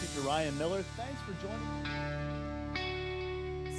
Meteorologist Ryan Miller. Thanks for joining us.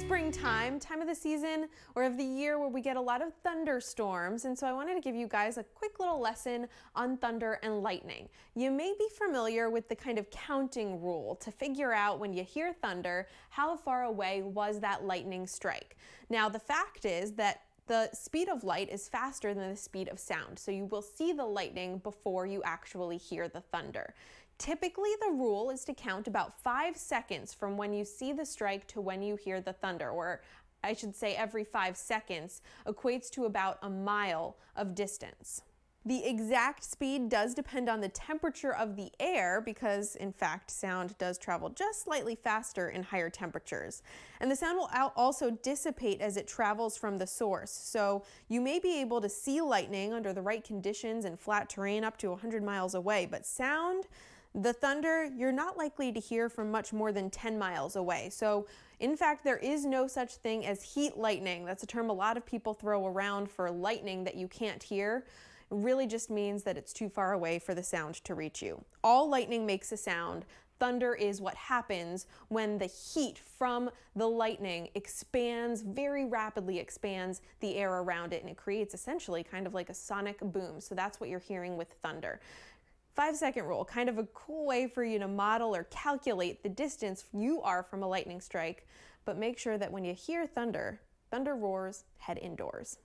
Springtime, time of the season or of the year where we get a lot of thunderstorms, and so I wanted to give you guys a quick little lesson on thunder and lightning. You may be familiar with the kind of counting rule to figure out when you hear thunder, how far away was that lightning strike. Now the fact is that the speed of light is faster than the speed of sound, so you will see the lightning before you actually hear the thunder. Typically, the rule is to count about 5 seconds from when you see the strike to when you hear the thunder, or I should say every 5 seconds equates to about a mile of distance. The exact speed does depend on the temperature of the air because, in fact, sound does travel just slightly faster in higher temperatures. And the sound will also dissipate as it travels from the source. So you may be able to see lightning under the right conditions in flat terrain up to 100 miles away, but sound, the thunder, you're not likely to hear from much more than 10 miles away. So, in fact, there is no such thing as heat lightning. That's a term a lot of people throw around for lightning that you can't hear. It really just means that it's too far away for the sound to reach you. All lightning makes a sound. Thunder is what happens when the heat from the lightning expands, very rapidly expands the air around it, and it creates essentially kind of like a sonic boom. So that's what you're hearing with thunder. 5-second rule, kind of a cool way for you to model or calculate the distance you are from a lightning strike, but make sure that when you hear thunder, thunder roars, head indoors.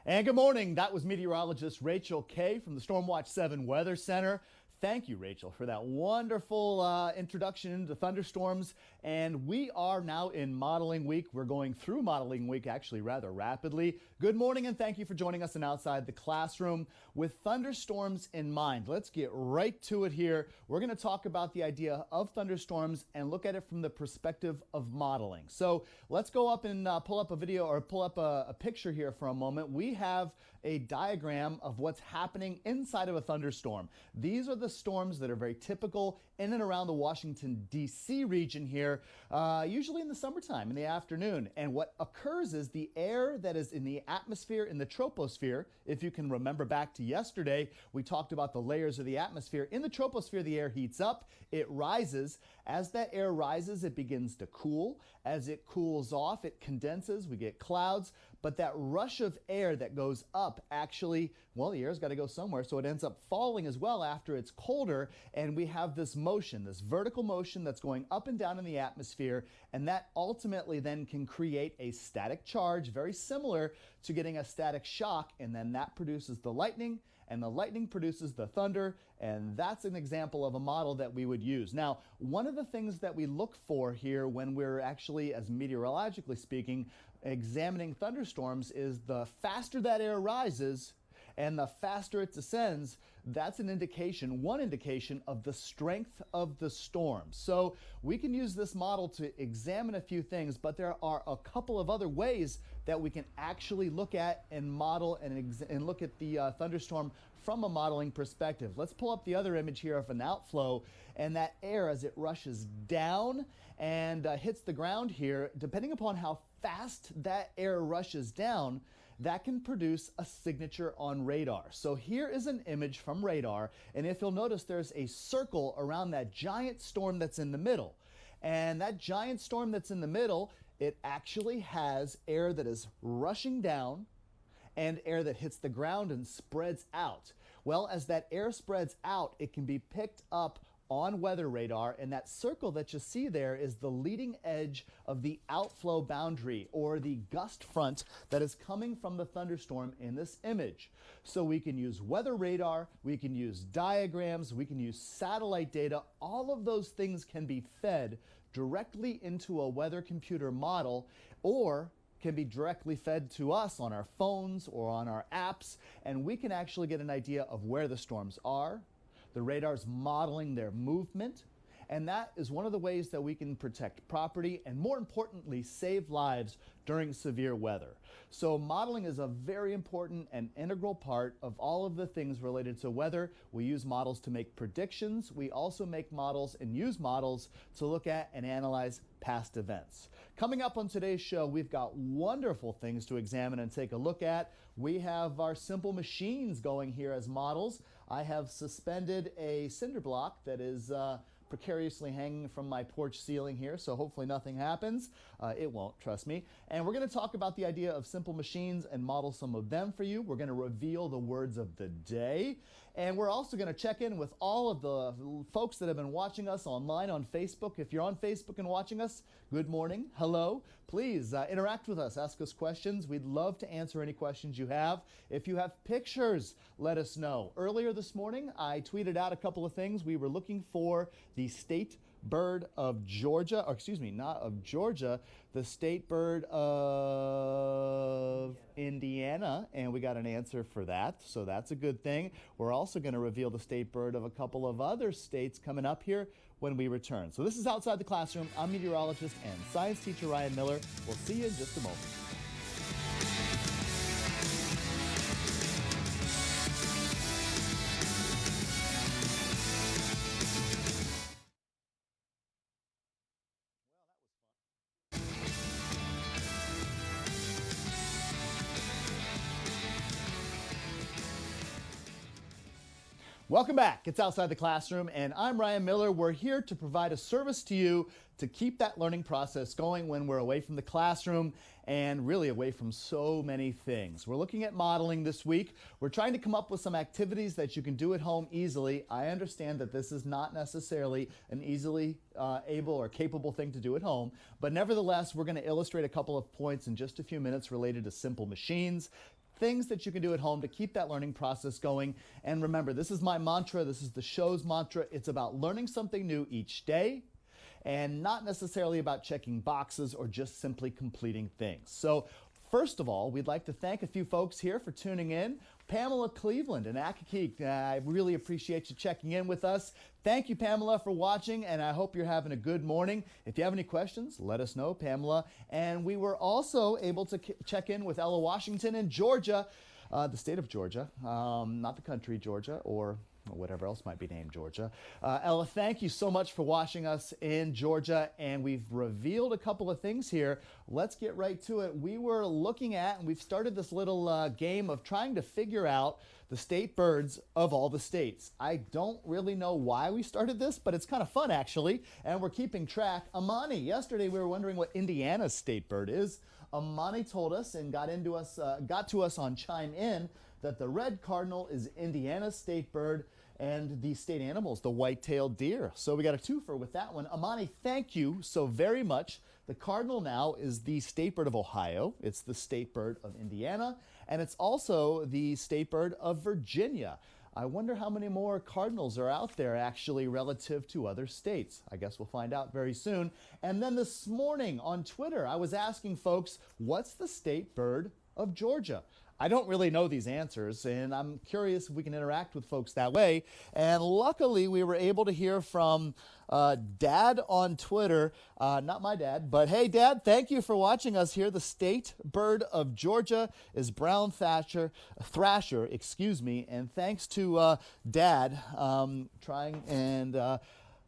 And good morning. That was meteorologist Rachel Kay from the Stormwatch 7 Weather Center. Thank you, Rachel, for that wonderful introduction into thunderstorms. And we are now in modeling week. We're going through modeling week actually rather rapidly. Good morning and thank you for joining us in Outside the Classroom. With thunderstorms in mind, let's get right to it here. We're going to talk about the idea of thunderstorms and look at it from the perspective of modeling. So let's go up and pull up a video or pull up a picture here for a moment. We have a diagram of what's happening inside of a thunderstorm. These are the storms that are very typical in and around the Washington, D.C. region here, usually in the summertime, in the afternoon. And what occurs is the air that is in the atmosphere, in the troposphere, if you can remember back to yesterday, we talked about the layers of the atmosphere. In the troposphere, the air heats up, it rises. As that air rises, it begins to cool. As it cools off, it condenses, we get clouds. But that rush of air that goes up actually, well, the air's got to go somewhere, so it ends up falling as well after it's colder, and we have this motion, this vertical motion that's going up and down in the atmosphere, and that ultimately then can create a static charge, very similar to getting a static shock, and then that produces the lightning, and the lightning produces the thunder, and that's an example of a model that we would use. Now, one of the things that we look for here when we're actually, as meteorologically speaking, examining thunderstorms is the faster that air rises and the faster it descends, that's an indication, one indication of the strength of the storm. So we can use this model to examine a few things, but there are a couple of other ways that we can actually look at and model and look at the thunderstorm from a modeling perspective. Let's pull up the other image here of an outflow, and that air as it rushes down and hits the ground here, depending upon how fast that air rushes down, that can produce a signature on radar. So here is an image from radar, and if you'll notice, there's a circle around that giant storm that's in the middle. And that giant storm that's in the middle, it actually has air that is rushing down and air that hits the ground and spreads out. Well, as that air spreads out, it can be picked up on weather radar, and that circle that you see there is the leading edge of the outflow boundary, or the gust front that is coming from the thunderstorm in this image. So we can use weather radar, we can use diagrams, we can use satellite data. All of those things can be fed directly into a weather computer model, or can be directly fed to us on our phones or on our apps, and we can actually get an idea of where the storms are. The radar's modeling their movement, and that is one of the ways that we can protect property and, more importantly, save lives during severe weather. So modeling is a very important and integral part of all of the things related to weather. We use models to make predictions. We also make models and use models to look at and analyze past events. Coming up on today's show, we've got wonderful things to examine and take a look at. We have our simple machines going here as models. I have suspended a cinder block that is precariously hanging from my porch ceiling here, so hopefully nothing happens. It won't, trust me. And we're going to talk about the idea of simple machines and model some of them for you. We're going to reveal the words of the day. And we're also going to check in with all of the folks that have been watching us online on Facebook. If you're on Facebook and watching us, good morning, hello. Please interact with us, ask us questions. We'd love to answer any questions you have. If you have pictures, let us know. Earlier this morning, I tweeted out a couple of things. We were looking for the state bird of Georgia, or excuse me, not of Georgia, the state bird of Indiana, and we got an answer for that, so that's a good thing. We're also going to reveal the state bird of a couple of other states coming up here when we return. So this is Outside the Classroom. I'm meteorologist and science teacher Ryan Miller. We'll see you in just a moment. Welcome back. It's Outside the Classroom, and I'm Ryan Miller. We're here to provide a service to you to keep that learning process going when we're away from the classroom and really away from so many things. We're looking at modeling this week. We're trying to come up with some activities that you can do at home easily. I understand that this is not necessarily an easily able or capable thing to do at home, but nevertheless, we're going to illustrate a couple of points in just a few minutes related to simple machines, things that you can do at home to keep that learning process going. And remember, this is my mantra. This is the show's mantra. It's about learning something new each day and not necessarily about checking boxes or just simply completing things. So first of all, we'd like to thank a few folks here for tuning in. Pamela Cleveland in Akakeek, I really appreciate you checking in with us. Thank you, Pamela, for watching, and I hope you're having a good morning. If you have any questions, let us know, Pamela. And we were also able to check in with Ella Washington in Georgia, the state of Georgia, not the country Georgia, or whatever else might be named Georgia. Ella, thank you so much for watching us in Georgia, and we've revealed a couple of things here. Let's get right to it. We were looking at, and we've started this little game of trying to figure out the state birds of all the states. I don't really know why we started this, but it's kind of fun actually, and we're keeping track. Amani, yesterday we were wondering what Indiana's state bird is. Amani told us and got to us on Chime In that the red cardinal is Indiana's state bird, and the state animal is the white-tailed deer. So we got a twofer with that one. Amani, thank you so very much. The cardinal now is the state bird of Ohio. It's the state bird of Indiana, and it's also the state bird of Virginia. I wonder how many more cardinals are out there actually relative to other states. I guess we'll find out very soon. And then this morning on Twitter, I was asking folks, what's the state bird of Georgia? I don't really know these answers, and I'm curious if we can interact with folks that way. And luckily, we were able to hear from Dad on Twitter. Not my dad, but hey, Dad, thank you for watching us here. The state bird of Georgia is brown thrasher, and thanks to Dad trying and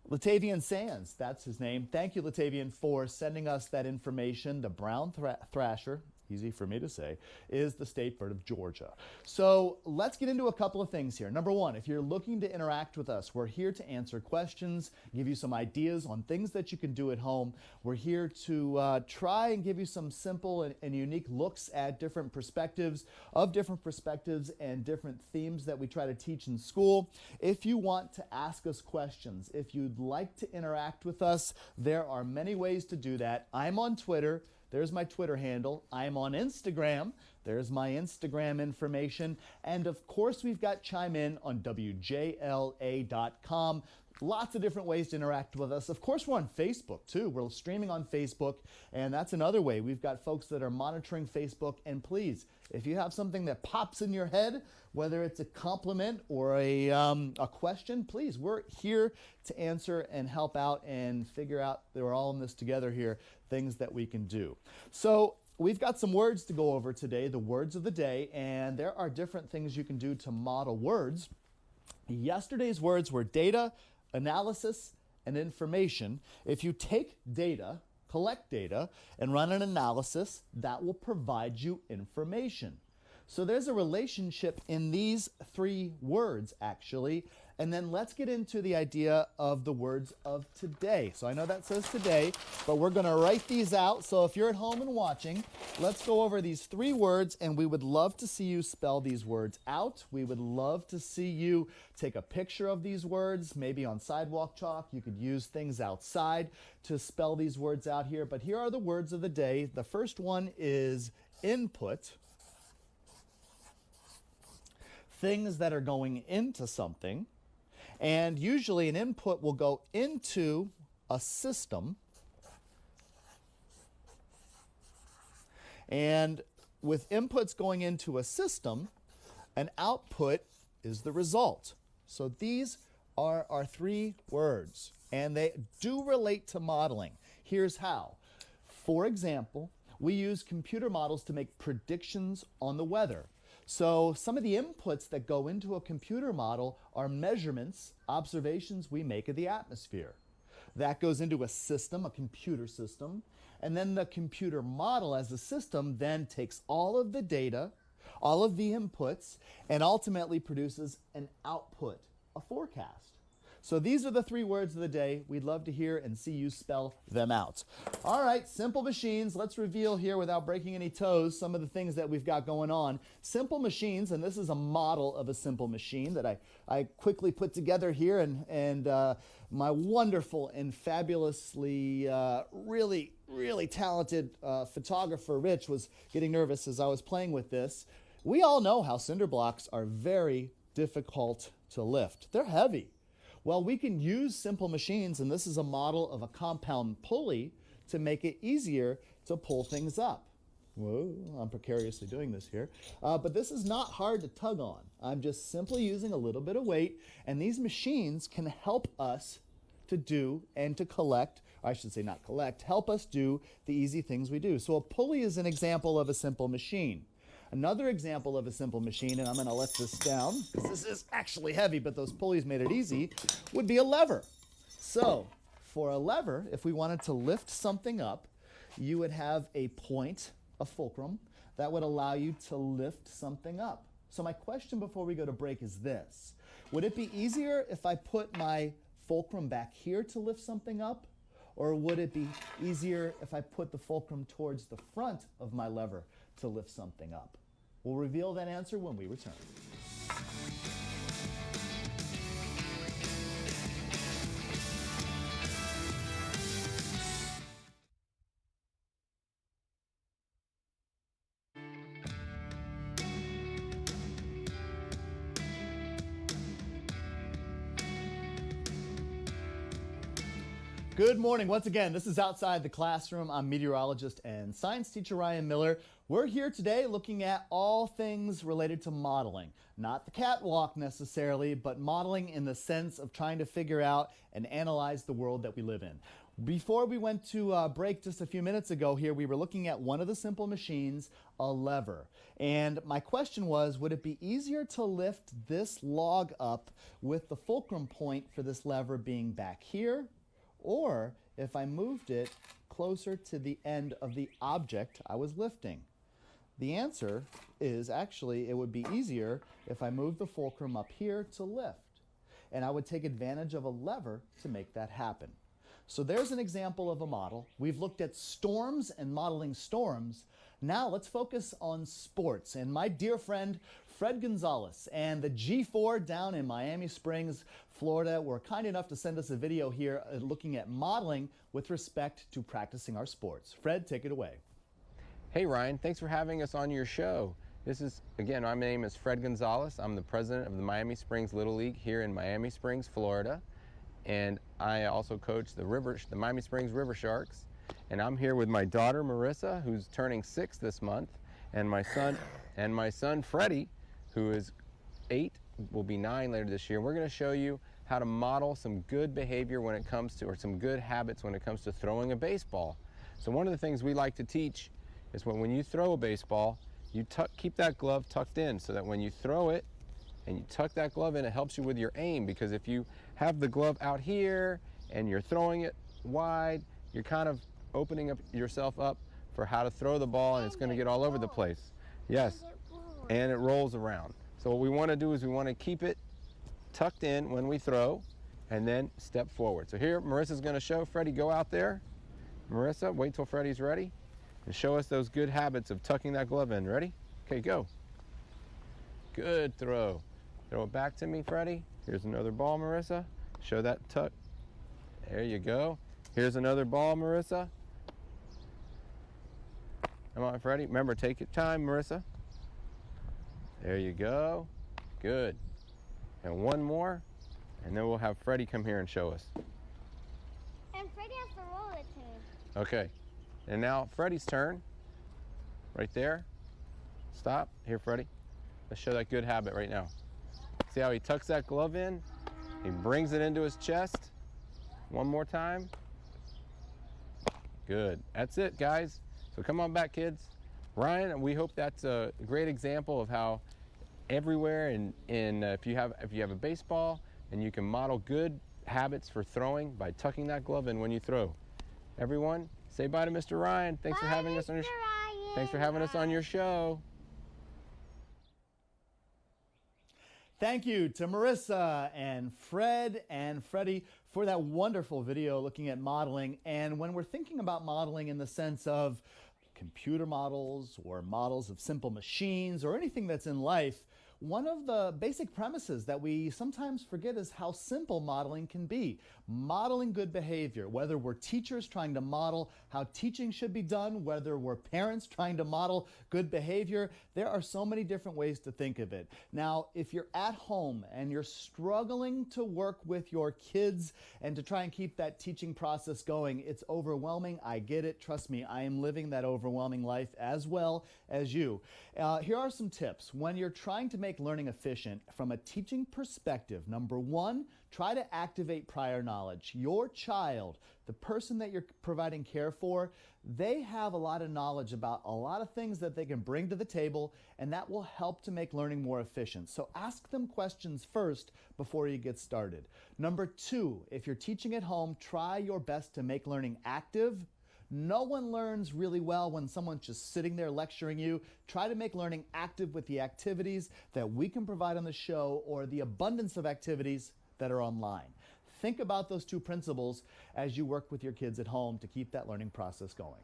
Latavian Sands, that's his name. Thank you, Latavian, for sending us that information. The brown thrasher, easy for me to say, is the state bird of Georgia. So let's get into a couple of things here. Number one, if you're looking to interact with us, we're here to answer questions, give you some ideas on things that you can do at home. We're here to try and give you some simple and unique looks at different perspectives and different themes that we try to teach in school. If you want to ask us questions, if you'd like to interact with us, there are many ways to do that. I'm on Twitter. There's my Twitter handle. I'm on Instagram. There's my Instagram information. And of course, we've got Chime In on WJLA.com. Lots of different ways to interact with us. Of course, we're on Facebook too. We're streaming on Facebook, and that's another way. We've got folks that are monitoring Facebook. And please, if you have something that pops in your head, whether it's a compliment or a question, please, we're here to answer and help out and figure out that we're all in this together here, things that we can do. So we've got some words to go over today, the words of the day, and there are different things you can do to model words. Yesterday's words were data, analysis, and information. If you take data, collect data, and run an analysis, that will provide you information. So there's a relationship in these three words, actually. And then let's get into the idea of the words of today. So I know that says today, but we're going to write these out. So if you're at home and watching, let's go over these three words, and we would love to see you spell these words out. We would love to see you take a picture of these words, maybe on sidewalk chalk. You could use things outside to spell these words out here. But here are the words of the day. The first one is input. Things that are going into something. And usually an input will go into a system. And with inputs going into a system, an output is the result. So these are our three words, and they do relate to modeling. Here's how. For example, we use computer models to make predictions on the weather. So some of the inputs that go into a computer model are measurements, observations we make of the atmosphere. That goes into a system, a computer system, and then the computer model as a system then takes all of the data, all of the inputs, and ultimately produces an output, a forecast. So these are the three words of the day. We'd love to hear and see you spell them out. All right, simple machines. Let's reveal here without breaking any toes some of the things that we've got going on. Simple machines, and this is a model of a simple machine that I quickly put together here, and my wonderful and fabulously really talented photographer, Rich, was getting nervous as I was playing with this. We all know how cinder blocks are very difficult to lift. They're heavy. Well, we can use simple machines, and this is a model of a compound pulley to make it easier to pull things up. Whoa, I'm precariously doing this here. But this is not hard to tug on. I'm just simply using a little bit of weight, and these machines can help us to do and to collect, or I should say not collect, help us do the easy things we do. So a pulley is an example of a simple machine. Another example of a simple machine, and I'm going to let this down because this is actually heavy, but those pulleys made it easy, would be a lever. So for a lever, if we wanted to lift something up, you would have a point, a fulcrum, that would allow you to lift something up. So my question before we go to break is this. Would it be easier if I put my fulcrum back here to lift something up? Or would it be easier if I put the fulcrum towards the front of my lever to lift something up? We'll reveal that answer when we return. Good morning. Once again, this is Outside the Classroom. I'm meteorologist and science teacher Ryan Miller. We're here today looking at all things related to modeling. Not the catwalk necessarily, but modeling in the sense of trying to figure out and analyze the world that we live in. Before we went to break just a few minutes ago here, we were looking at one of the simple machines, a lever. And my question was, would it be easier to lift this log up with the fulcrum point for this lever being back here? Or if I moved it closer to the end of the object I was lifting? The answer is actually it would be easier if I moved the fulcrum up here to lift. And I would take advantage of a lever to make that happen. So there's an example of a model. We've looked at storms and modeling storms. Now let's focus on sports. And my dear friend Fred Gonzalez and the G4 down in Miami Springs, Florida, were kind enough to send us a video here looking at modeling with respect to practicing our sports. Fred, take it away. Hey Ryan, thanks for having us on your show. This is, again, my name is Fred Gonzalez. I'm the president of the Miami Springs Little League here in Miami Springs, Florida. And I also coach the Miami Springs River Sharks. And I'm here with my daughter Marissa, who's turning 6 this month, and my son Freddie, who is 8, will be 9 later this year. We're going to show you how to model some good behavior when it comes to, or some good habits when it comes to throwing a baseball. So one of the things we like to teach is when you throw a baseball, you keep that glove tucked in so that when you throw it and you tuck that glove in, it helps you with your aim, because if you have the glove out here and you're throwing it wide, you're kind of opening up yourself up for how to throw the ball, and it's going to get all over the place. Yes. and it rolls around. So what we want to do is we want to keep it tucked in when we throw, and then step forward. So here, Marissa's going to show Freddie, go out there. Marissa, wait till Freddie's ready, and show us those good habits of tucking that glove in. Ready? Okay, go. Good throw. Throw it back to me, Freddie. Here's another ball, Marissa. Show that tuck. There you go. Here's another ball, Marissa. Come on, Freddie. Remember, take your time, Marissa. There you go. Good. And one more, and then we'll have Freddie come here and show us. And Freddie has to roll it to me. Okay. And now Freddie's turn. Right there. Stop. Here, Freddie. Let's show that good habit right now. See how he tucks that glove in? He brings it into his chest. One more time. Good. That's it, guys. So come on back, kids. Ryan, we hope that's a great example of how everywhere, and if you have a baseball, and you can model good habits for throwing by tucking that glove in when you throw. Everyone, say bye to Mr. Ryan. Thanks for having us on your Ryan. Thanks for having us on your show. Thank you to Marissa and Fred and Freddie for that wonderful video looking at modeling. And when we're thinking about modeling in the sense of computer models or models of simple machines or anything that's in life, one of the basic premises that we sometimes forget is how simple modeling can be. Modeling good behavior, whether we're teachers trying to model how teaching should be done, whether we're parents trying to model good behavior, there are so many different ways to think of it. Now, if you're at home and you're struggling to work with your kids and to try and keep that teaching process going, it's overwhelming. I get it. Trust me, I am living that overwhelming life as well as you. Here are some tips. When you're trying to make learning efficient from a teaching perspective, number one, try to activate prior knowledge. Your child, the person that you're providing care for, they have a lot of knowledge about a lot of things that they can bring to the table, and that will help to make learning more efficient. So ask them questions first before you get started. Number two, if you're teaching at home, try your best to make learning active. No one learns really well when someone's just sitting there lecturing you. Try to make learning active with the activities that we can provide on the show or the abundance of activities that are online. Think about those two principles as you work with your kids at home to keep that learning process going.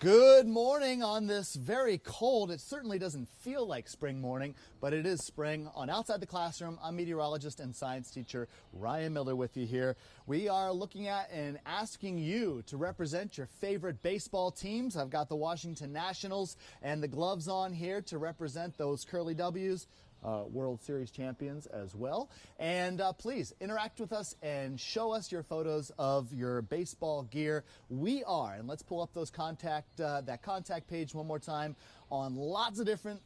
Good morning on this very cold, it certainly doesn't feel like spring morning, but it is spring on Outside the Classroom. I'm meteorologist and science teacher Ryan Miller with you here. We are looking at and asking you to represent your favorite baseball teams. I've got the Washington Nationals and the gloves on here to represent those Curly W's. World Series champions as well. And please interact with us and show us your photos of your baseball gear. We are, and let's pull up those that contact page one more time, on lots of different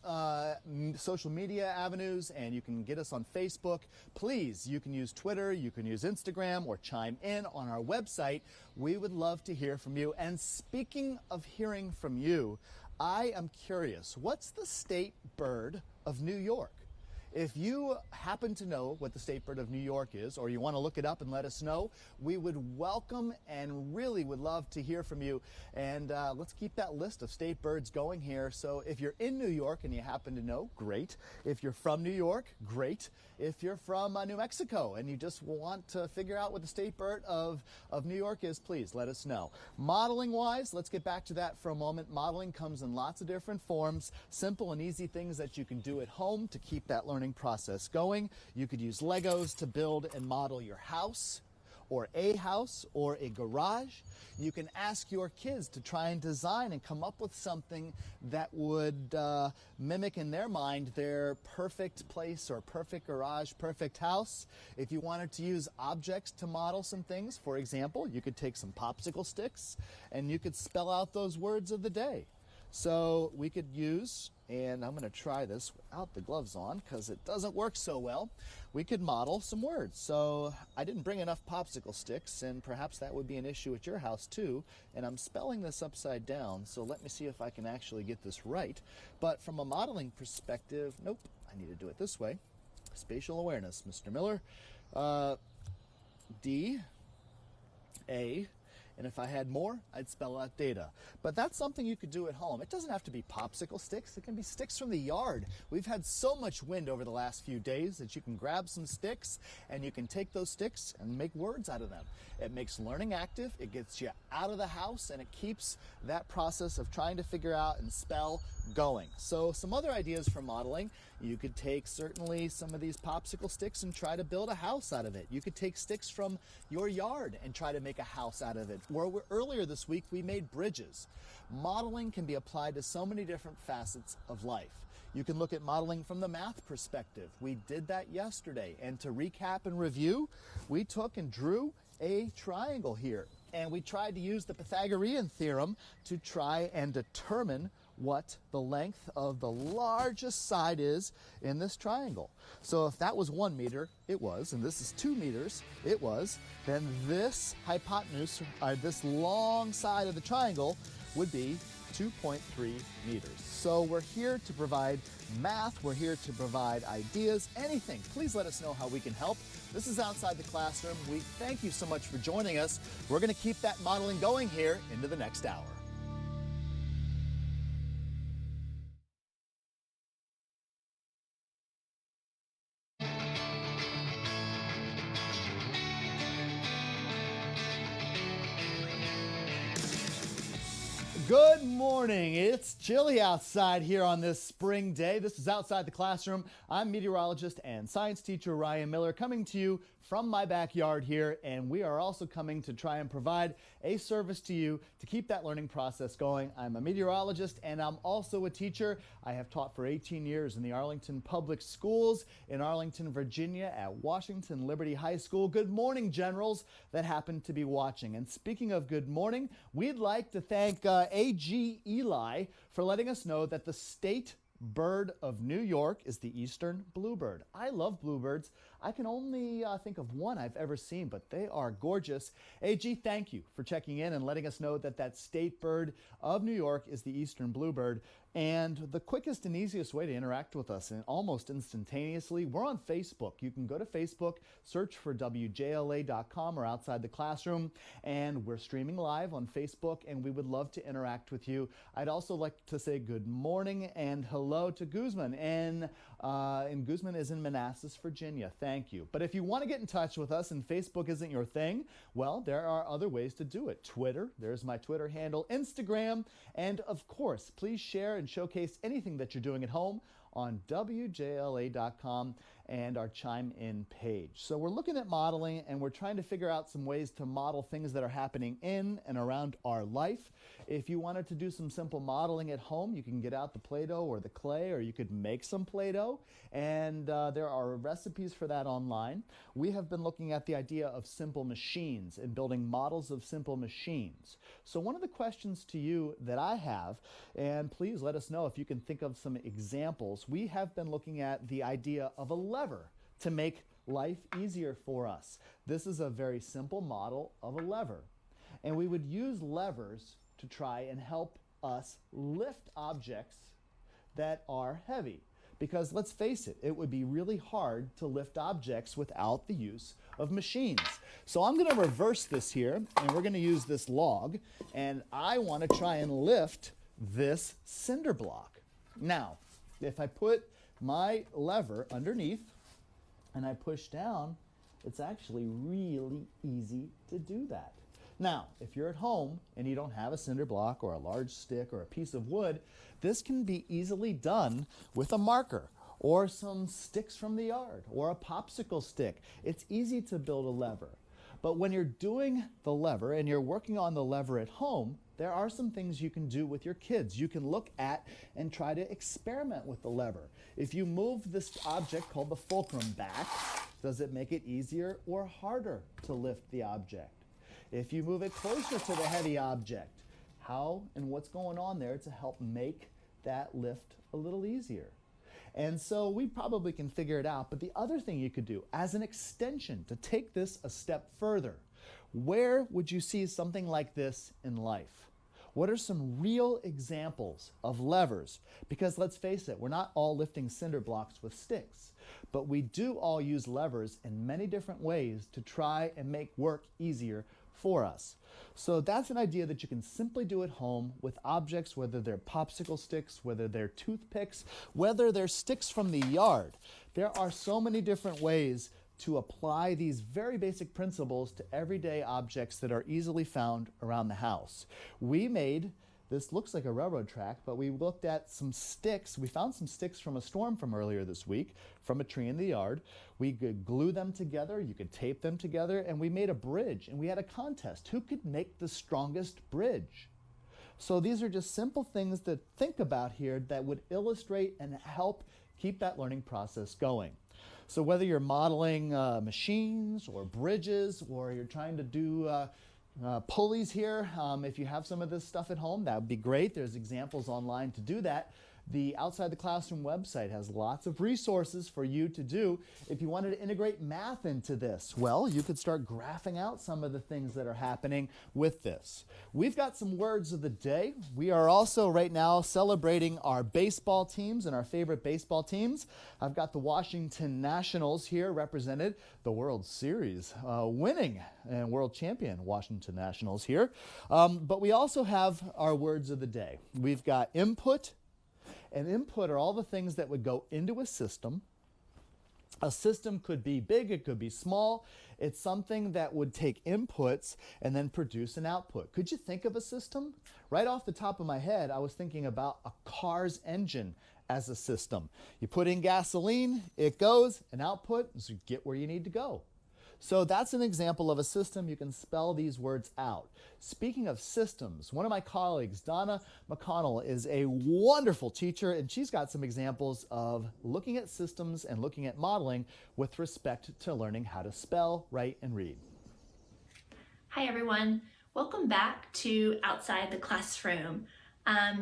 social media avenues, and you can get us on Facebook. Please, you can use Twitter, you can use Instagram, or chime in on our website. We would love to hear from you. And speaking of hearing from you, I am curious, what's the state bird of New York? If you happen to know what the state bird of New York is, or you want to look it up and let us know, we would welcome and really would love to hear from you. And let's keep that list of state birds going here. So if you're in New York and you happen to know, great. If you're from New York, great. If you're from New Mexico and you just want to figure out what the state bird of New York is, please let us know. Modeling wise, let's get back to that for a moment. Modeling comes in lots of different forms, simple and easy things that you can do at home to keep that learning process going. You could use Legos to build and model your house or a garage. You can ask your kids to try and design and come up with something that would mimic in their mind their perfect place or perfect garage, perfect house. If you wanted to use objects to model some things, for example, you could take some popsicle sticks and you could spell out those words of the day. So we could use, and I'm going to try this without the gloves on because it doesn't work so well, we could model some words. So I didn't bring enough popsicle sticks, and perhaps that would be an issue at your house too, and I'm spelling this upside down, so let me see if I can actually get this right. But from a modeling perspective, nope, I need to do it this way. Spatial awareness, Mr. Miller. D, A, and if I had more, I'd spell out data. But that's something you could do at home. It doesn't have to be popsicle sticks. It can be sticks from the yard. We've had so much wind over the last few days that you can grab some sticks and you can take those sticks and make words out of them. It makes learning active, it gets you out of the house, and it keeps that process of trying to figure out and spell going. So some other ideas for modeling: you could take certainly some of these popsicle sticks and try to build a house out of it. You could take sticks from your yard and try to make a house out of it. Or earlier this week, we made bridges. Modeling can be applied to so many different facets of life. You can look at modeling from the math perspective. We did that yesterday. And to recap and review, we took and drew a triangle here. And we tried to use the Pythagorean theorem to try and determine what the length of the largest side is in this triangle. So if that was 1 meter, it was, and this is 2 meters, it was, then this hypotenuse, or this long side of the triangle, would be 2.3 meters. So we're here to provide math, we're here to provide ideas, anything. Please let us know how we can help. This is Outside the Classroom. We thank you so much for joining us. We're going to keep that modeling going here into the next hour. Good morning. It's chilly outside here on this spring day. This is Outside the Classroom. I'm meteorologist and science teacher Ryan Miller, coming to you from my backyard here, and we are also coming to try and provide a service to you to keep that learning process going. I'm a meteorologist and I'm also a teacher. I have taught for 18 years in the Arlington Public Schools in Arlington, Virginia at Washington Liberty High School. Good morning, generals that happen to be watching. And speaking of good morning, we'd like to thank A.G. Eli for letting us know that the state bird of New York is the eastern bluebird. I love bluebirds. I can only think of one I've ever seen, but they are gorgeous. AG, thank you for checking in and letting us know that that state bird of New York is the eastern bluebird. And the quickest and easiest way to interact with us, and almost instantaneously, we're on Facebook. You can go to Facebook, search for WJLA.com or Outside the Classroom, and we're streaming live on Facebook, and we would love to interact with you. I'd also like to say good morning and hello to Guzman, and Guzman is in Manassas, Virginia. Thank you. But if you want to get in touch with us and Facebook isn't your thing, well, there are other ways to do it. Twitter, there's my Twitter handle, Instagram, and of course, please share and showcase anything that you're doing at home on WJLA.com and our Chime In page. So we're looking at modeling, and we're trying to figure out some ways to model things that are happening in and around our life. If you wanted to do some simple modeling at home, you can get out the Play-Doh or the clay, or you could make some Play-Doh, and there are recipes for that online. We have been looking at the idea of simple machines and building models of simple machines. So one of the questions to you that I have, and please let us know if you can think of some examples, we have been looking at the idea of a lever to make life easier for us. This is a very simple model of a lever, and we would use levers to try and help us lift objects that are heavy. Because let's face it, it would be really hard to lift objects without the use of machines. So I'm going to reverse this here, and we're going to use this log, and I want to try and lift this cinder block. Now, if I put my lever underneath and I push down, it's actually really easy to do that. Now, if you're at home and you don't have a cinder block or a large stick or a piece of wood, this can be easily done with a marker or some sticks from the yard or a popsicle stick. It's easy to build a lever. But when you're doing the lever and you're working on the lever at home, there are some things you can do with your kids. You can look at and try to experiment with the lever. If you move this object called the fulcrum back, does it make it easier or harder to lift the object? If you move it closer to the heavy object, how and what's going on there to help make that lift a little easier. And so we probably can figure it out. But the other thing you could do as an extension to take this a step further, where would you see something like this in life? What are some real examples of levers? Because let's face it, we're not all lifting cinder blocks with sticks, but we do all use levers in many different ways to try and make work easier for us. So that's an idea that you can simply do at home with objects, whether they're popsicle sticks, whether they're toothpicks, whether they're sticks from the yard. There are so many different ways to apply these very basic principles to everyday objects that are easily found around the house. We made, this looks like a railroad track, but we looked at some sticks. We found some sticks from a storm from earlier this week from a tree in the yard. We could glue them together, you could tape them together, and we made a bridge, and we had a contest. Who could make the strongest bridge? So these are just simple things to think about here that would illustrate and help keep that learning process going. So whether you're modeling machines or bridges, or you're trying to do pulleys here, if you have some of this stuff at home, that would be great. There's examples online to do that. The Outside the Classroom website has lots of resources for you to do. If you wanted to integrate math into this, well, you could start graphing out some of the things that are happening with this. We've got some words of the day. We are also right now celebrating our baseball teams and our favorite baseball teams. I've got the Washington Nationals here represented, the World Series winning and world champion Washington Nationals here. But we also have our words of the day. We've got input. And input are all the things that would go into a system. A system could be big, it could be small. It's something that would take inputs and then produce an output. Could you think of a system? Right off the top of my head, I was thinking about a car's engine as a system. You put in gasoline, it goes, an output, so you get where you need to go. So that's an example of a system. You can spell these words out. Speaking of systems, one of my colleagues, Donna McConnell, is a wonderful teacher, and she's got some examples of looking at systems and looking at modeling with respect to learning how to spell, write, and read. Hi everyone, welcome back to Outside the Classroom.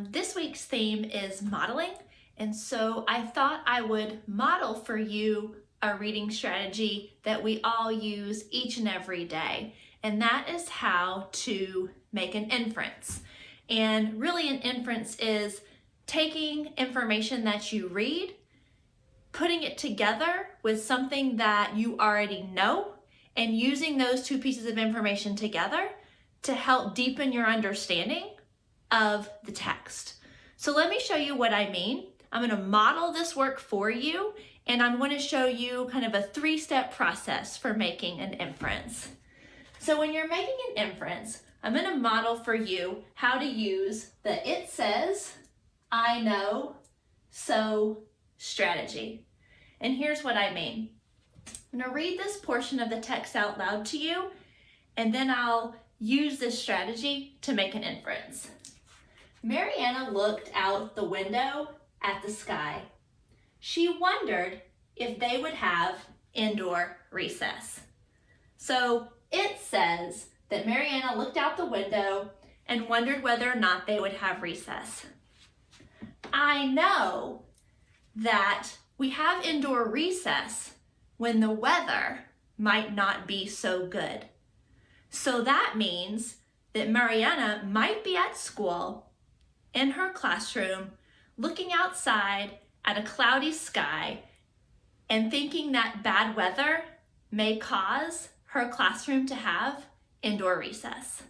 This week's theme is modeling, and so I thought I would model for you a reading strategy that we all use each and every day, and that is how to make an inference. And really an inference is taking information that you read, putting it together with something that you already know, and using those two pieces of information together to help deepen your understanding of the text. So let me show you what I mean. I'm going to model this work for you, and I'm going to show you kind of a three-step process for making an inference. So when you're making an inference, I'm going to model for you how to use the it says, I know, so strategy. And here's what I mean. I'm going to read this portion of the text out loud to you, and then I'll use this strategy to make an inference. Mariana looked out the window at the sky. She wondered if they would have indoor recess. So it says that Mariana looked out the window and wondered whether or not they would have recess. I know that we have indoor recess when the weather might not be so good. So that means that Mariana might be at school in her classroom looking outside at a cloudy sky and thinking that bad weather may cause her classroom to have indoor recess.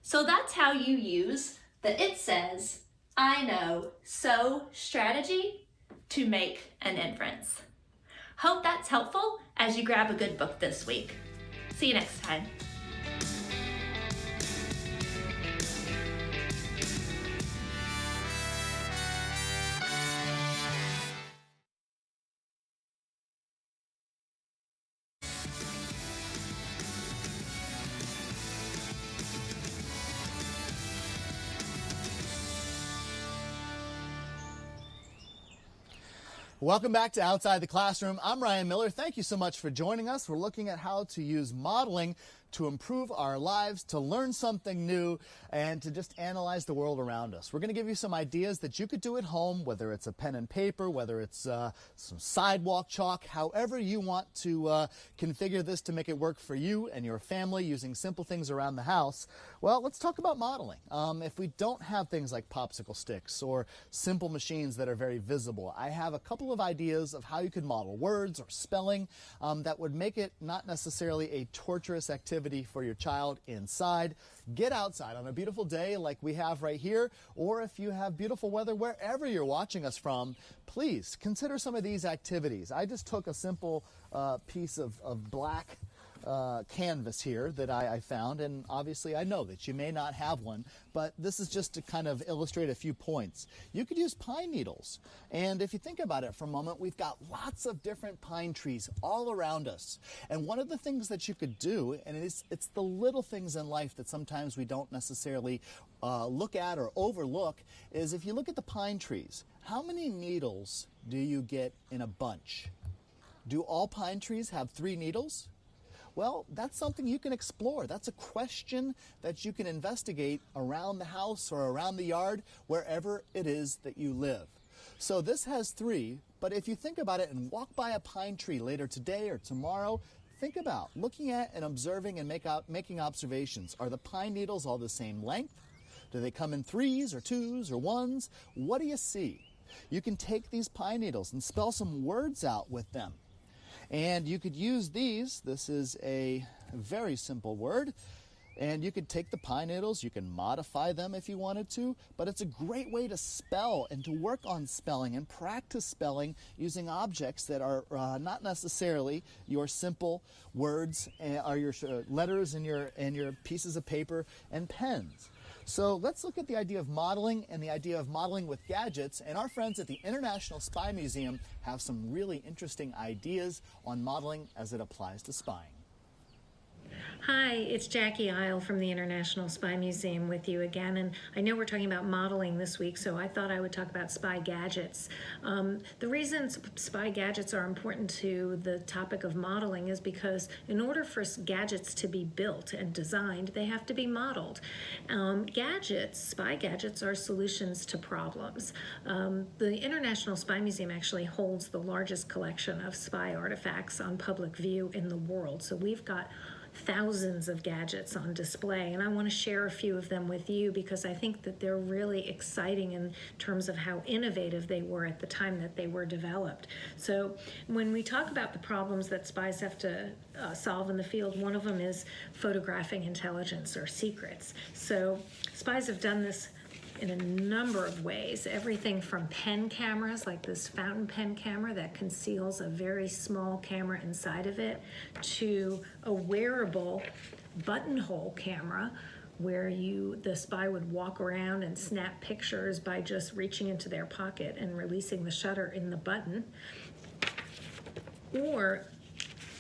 So that's how you use the it says, I know, so strategy to make an inference. Hope that's helpful as you grab a good book this week. See you next time. Welcome back to Outside the Classroom. I'm Ryan Miller. Thank you so much for joining us. We're looking at how to use modeling to improve our lives, to learn something new, and to just analyze the world around us. We're going to give you some ideas that you could do at home, whether it's a pen and paper, whether it's some sidewalk chalk, however you want to configure this to make it work for you and your family using simple things around the house. Well, let's talk about modeling. If we don't have things like popsicle sticks or simple machines that are very visible, I have a couple of ideas of how you could model words or spelling that would make it not necessarily a torturous activity for your child inside. Get outside on a beautiful day like we have right here, or if you have beautiful weather wherever you're watching us from, please consider some of these activities. I just took a simple piece of black canvas here that I found, and obviously I know that you may not have one, but this is just to kind of illustrate a few points. You could use pine needles, and if you think about it for a moment, we've got lots of different pine trees all around us, and one of the things that you could do, and it's the little things in life that sometimes we don't necessarily look at or overlook, is if you look at the pine trees, how many needles do you get in a bunch? Do all pine trees have 3 needles? Well, that's something you can explore. That's a question that you can investigate around the house or around the yard, wherever it is that you live. So this has 3, but if you think about it and walk by a pine tree later today or tomorrow, think about looking at and observing and making observations. Are the pine needles all the same length? Do they come in 3s or 2s or 1s? What do you see? You can take these pine needles and spell some words out with them. And you could use these. This is a very simple word. And you could take the pine needles, you can modify them if you wanted to, but it's a great way to spell and to work on spelling and practice spelling using objects that are not necessarily your simple words or your letters and your pieces of paper and pens. So let's look at the idea of modeling and the idea of modeling with gadgets. And our friends at the International Spy Museum have some really interesting ideas on modeling as it applies to spying. Hi, it's Jackie Isle from the International Spy Museum with you again, and I know we're talking about modeling this week, so I thought I would talk about spy gadgets. The reason spy gadgets are important to the topic of modeling is because in order for gadgets to be built and designed, they have to be modeled. Spy gadgets are solutions to problems. The International Spy Museum actually holds the largest collection of spy artifacts on public view in the world, so we've got thousands of gadgets on display, and I want to share a few of them with you because I think that they're really exciting in terms of how innovative they were at the time that they were developed. So when we talk about the problems that spies have to solve in the field, one of them is photographing intelligence or secrets. So spies have done this in a number of ways, everything from pen cameras, like this fountain pen camera that conceals a very small camera inside of it, to a wearable buttonhole camera where the spy would walk around and snap pictures by just reaching into their pocket and releasing the shutter in the button. Or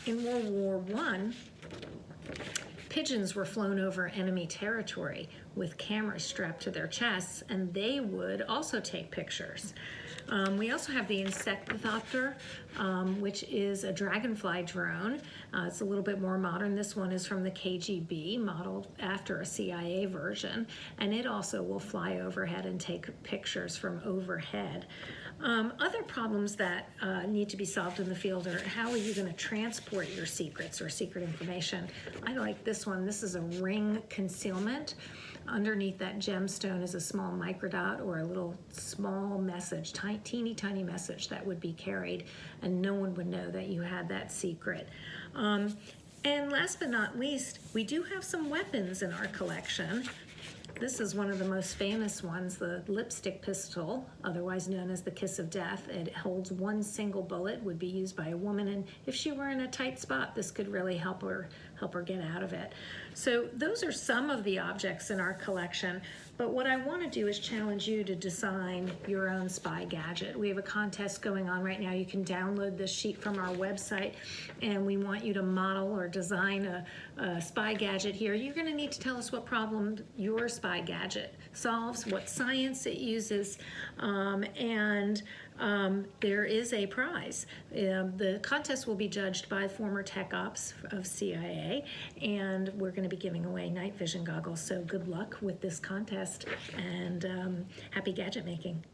in World War I, pigeons were flown over enemy territory with cameras strapped to their chests, and they would also take pictures. We also have the Insectothopter, which is a dragonfly drone. It's a little bit more modern. This one is from the KGB, modeled after a CIA version, and it also will fly overhead and take pictures from overhead. Other problems that need to be solved in the field are how are you going to transport your secrets or secret information. I like this one. This is a ring concealment. Underneath that gemstone is a small microdot or a little small message, teeny tiny message that would be carried, and no one would know that you had that secret. And last but not least, we do have some weapons in our collection. This is one of the most famous ones, the lipstick pistol, otherwise known as the kiss of death. It holds one single bullet, would be used by a woman, and if she were in a tight spot, this could really help her get out of it. So those are some of the objects in our collection, but what I want to do is challenge you to design your own spy gadget. We have a contest going on right now. You can download this sheet from our website, and we want you to model or design a spy gadget here. You're going to need to tell us what problem your spy gadget solves, what science it uses, and there is a prize. The contest will be judged by former tech ops of CIA, and we're going to be giving away night vision goggles. So good luck with this contest, and happy gadget making.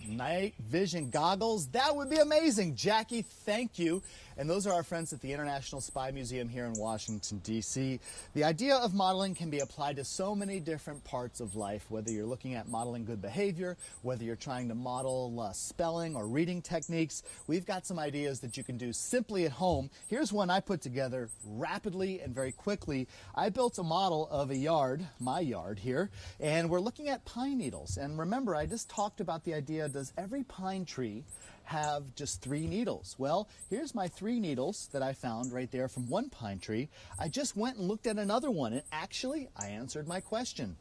Night vision goggles, that would be amazing. Jackie, thank you. And those are our friends at the International Spy Museum here in Washington, D.C. The idea of modeling can be applied to so many different parts of life, whether you're looking at modeling good behavior, whether you're trying to model spelling or reading techniques. We've got some ideas that you can do simply at home. Here's one I put together rapidly and very quickly. I built a model of a yard, my yard here, and we're looking at pine needles. And remember, I just talked about the idea, does every pine tree have just 3 needles? Well, here's my 3 needles that I found right there from one pine tree. I just went and looked at another one, and actually, I answered my question.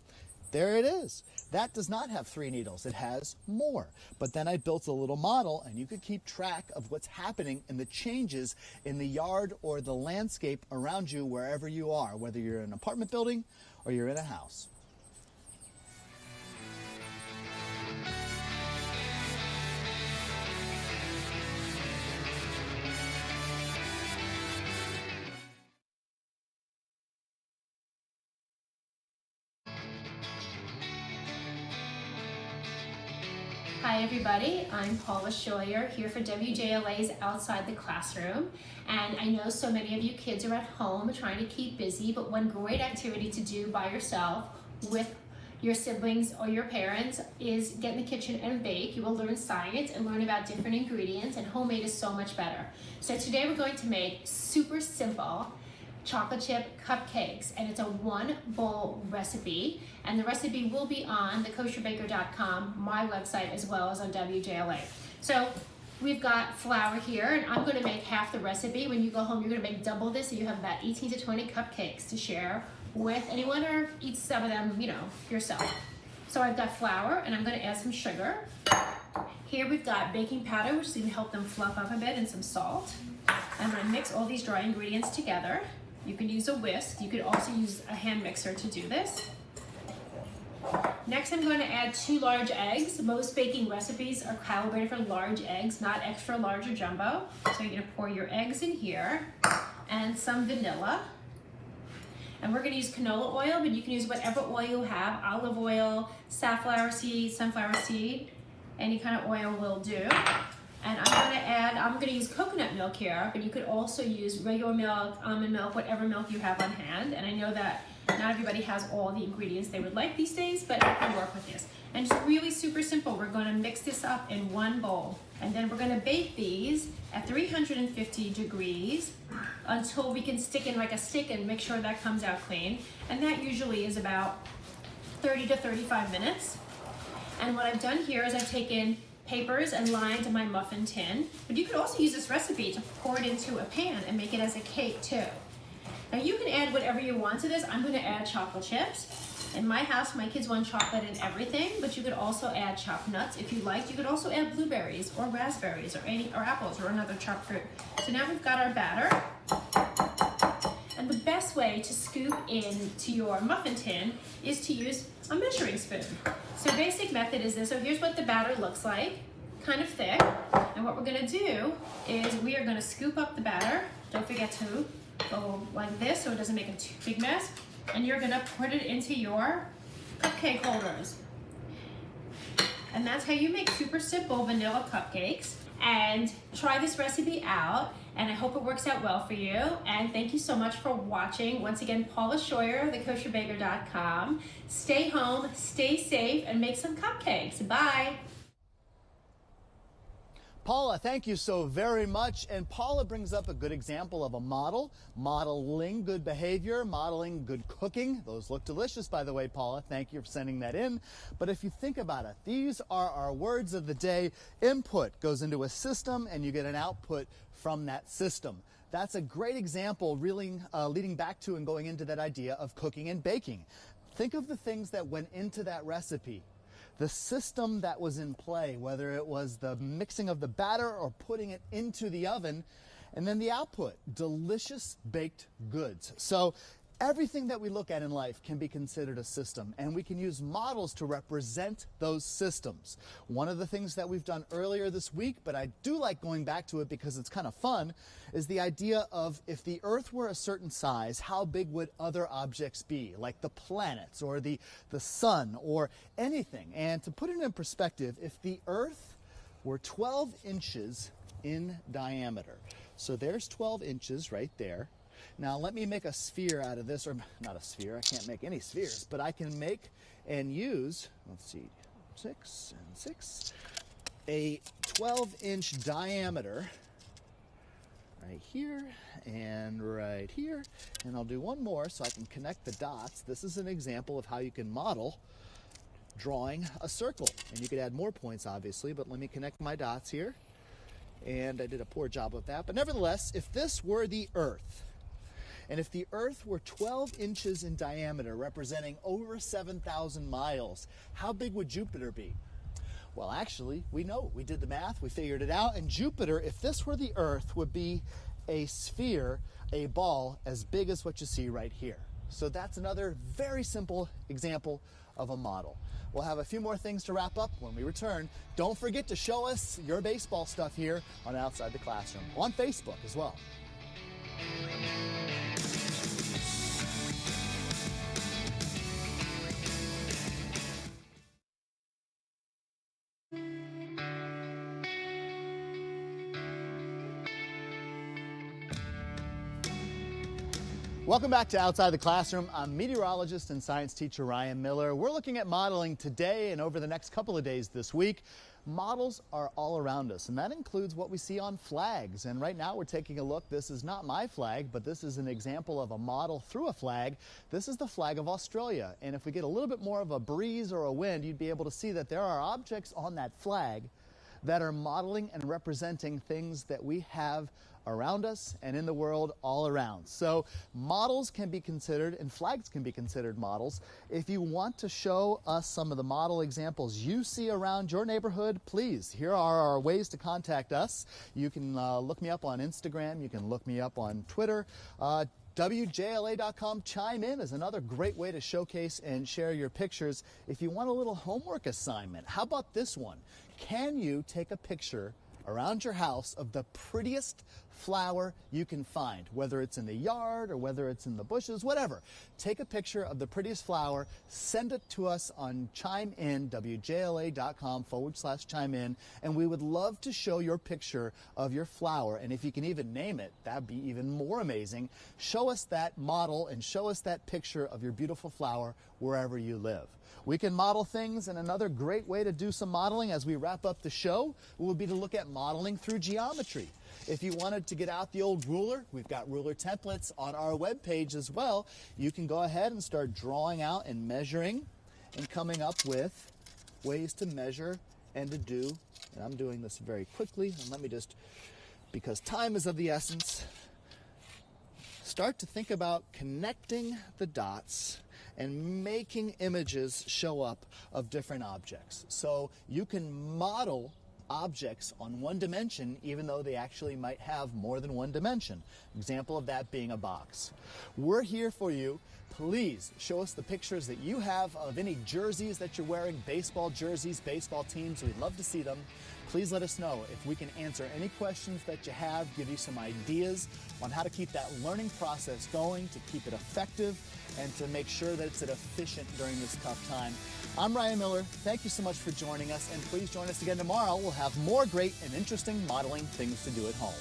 There it is. That does not have 3 needles. It has more. But then I built a little model, and you could keep track of what's happening and the changes in the yard or the landscape around you wherever you are, whether you're in an apartment building or you're in a house. Hi everybody, I'm Paula Scheuer here for WJLA's Outside the Classroom, and I know so many of you kids are at home trying to keep busy, but one great activity to do by yourself with your siblings or your parents is get in the kitchen and bake. You will learn science and learn about different ingredients, and homemade is so much better. So today we're going to make super simple chocolate chip cupcakes, and it's a 1-bowl recipe, and the recipe will be on thekosherbaker.com, my website, as well as on WJLA. So we've got flour here, and I'm going to make half the recipe. When you go home, you're going to make double this, so you have about 18 to 20 cupcakes to share with anyone, or eat some of them, yourself. So I've got flour, and I'm going to add some sugar. Here we've got baking powder, which is going to help them fluff up a bit, and some salt. I'm going to mix all these dry ingredients together. You can use a whisk. You could also use a hand mixer to do this. Next, I'm going to add 2 large eggs. Most baking recipes are calibrated for large eggs, not extra large or jumbo. So you're going to pour your eggs in here and some vanilla. And we're going to use canola oil, but you can use whatever oil you have, olive oil, safflower seed, sunflower seed, any kind of oil will do. And I'm going to use coconut milk here, but you could also use regular milk, almond milk, whatever milk you have on hand. And I know that not everybody has all the ingredients they would like these days, but I can work with this. And it's really super simple. We're going to mix this up in one bowl. And then we're going to bake these at 350 degrees until we can stick in like a stick and make sure that comes out clean. And that usually is about 30 to 35 minutes. And what I've done here is I've taken papers and lined my muffin tin, but you could also use this recipe to pour it into a pan and make it as a cake too. Now you can add whatever you want to this. I'm going to add chocolate chips. In my house, my kids want chocolate in everything, but you could also add chopped nuts if you like. You could also add blueberries or raspberries or apples or another chopped fruit. So now we've got our batter. And the best way to scoop into your muffin tin is to use a measuring spoon. So basic method is this. So here's what the batter looks like, kind of thick. And what we're gonna do is we are gonna scoop up the batter. Don't forget to go like this so it doesn't make a too big mess. And you're gonna put it into your cupcake holders. And that's how you make super simple vanilla cupcakes. And try this recipe out, and I hope it works out well for you. And thank you so much for watching. Once again, Paula Scheuer, thekosherbaker.com. Stay home, stay safe, and make some cupcakes. Bye. Paula, thank you so very much. And Paula brings up a good example of a model, modeling good behavior, modeling good cooking. Those look delicious, by the way, Paula. Thank you for sending that in. But if you think about it, these are our words of the day. Input goes into a system, and you get an output from that system. That's a great example, really leading back to and going into that idea of cooking and baking. Think of the things that went into that recipe. The system that was in play, whether it was the mixing of the batter or putting it into the oven, and then the output, delicious baked goods. So Everything that we look at in life can be considered a system, and we can use models to represent those systems. One of the things that we've done earlier this week, but I do like going back to it because it's kind of fun, is the idea of if the Earth were a certain size, how big would other objects be, like the planets or the sun or anything. And to put it in perspective, if the Earth were 12 inches in diameter, so there's 12 inches right there. Now let me make a sphere out of this, or not a sphere, I can't make any spheres, but I can make and use, let's see, 6 and 6, a 12-inch diameter right here and right here, and I'll do one more so I can connect the dots. This is an example of how you can model drawing a circle, and you could add more points obviously, but let me connect my dots here, and I did a poor job of that, but nevertheless, if this were the Earth, and if the Earth were 12 inches in diameter, representing over 7,000 miles, how big would Jupiter be? Well, actually, we know. We did the math, we figured it out, and Jupiter, if this were the Earth, would be a sphere, a ball, as big as what you see right here. So that's another very simple example of a model. We'll have a few more things to wrap up when we return. Don't forget to show us your baseball stuff here on Outside the Classroom, on Facebook as well. Welcome back to Outside the Classroom. I'm meteorologist and science teacher Ryan Miller. We're looking at modeling today and over the next couple of days this week. Models are all around us, and that includes what we see on flags. And right now we're taking a look. This is not my flag, but this is an example of a model through a flag. This is the flag of Australia. And if we get a little bit more of a breeze or a wind, you'd be able to see that there are objects on that flag that are modeling and representing things that we have around us and in the world all around. So models can be considered, and flags can be considered models. If you want to show us some of the model examples you see around your neighborhood, please, here are our ways to contact us. You can look me up on Instagram, you can look me up on Twitter. WJLA.com Chime In is another great way to showcase and share your pictures. If you want a little homework assignment, how about this one? Can you take a picture around your house of the prettiest flower you can find, whether it's in the yard or whether it's in the bushes, whatever. Take a picture of the prettiest flower, send it to us on Chime In, WJLA.com/Chime In, and we would love to show your picture of your flower. And if you can even name it, that'd be even more amazing. Show us that model and show us that picture of your beautiful flower wherever you live. We can model things, and another great way to do some modeling as we wrap up the show would be to look at modeling through geometry. If you wanted to get out the old ruler, we've got ruler templates on our webpage as well. You can go ahead and start drawing out and measuring and coming up with ways to measure and to do. And I'm doing this very quickly, and let me just, because time is of the essence, start to think about connecting the dots and making images show up of different objects. So you can model objects on one dimension even though they actually might have more than one dimension. Example of that being a box. We're here for you. Please show us the pictures that you have of any jerseys that you're wearing, baseball jerseys, baseball teams. We'd love to see them. Please let us know if we can answer any questions that you have, give you some ideas on how to keep that learning process going, to keep it effective, and to make sure that it's efficient during this tough time. I'm Ryan Miller. Thank you so much for joining us, and please join us again tomorrow. We'll have more great and interesting modeling things to do at home.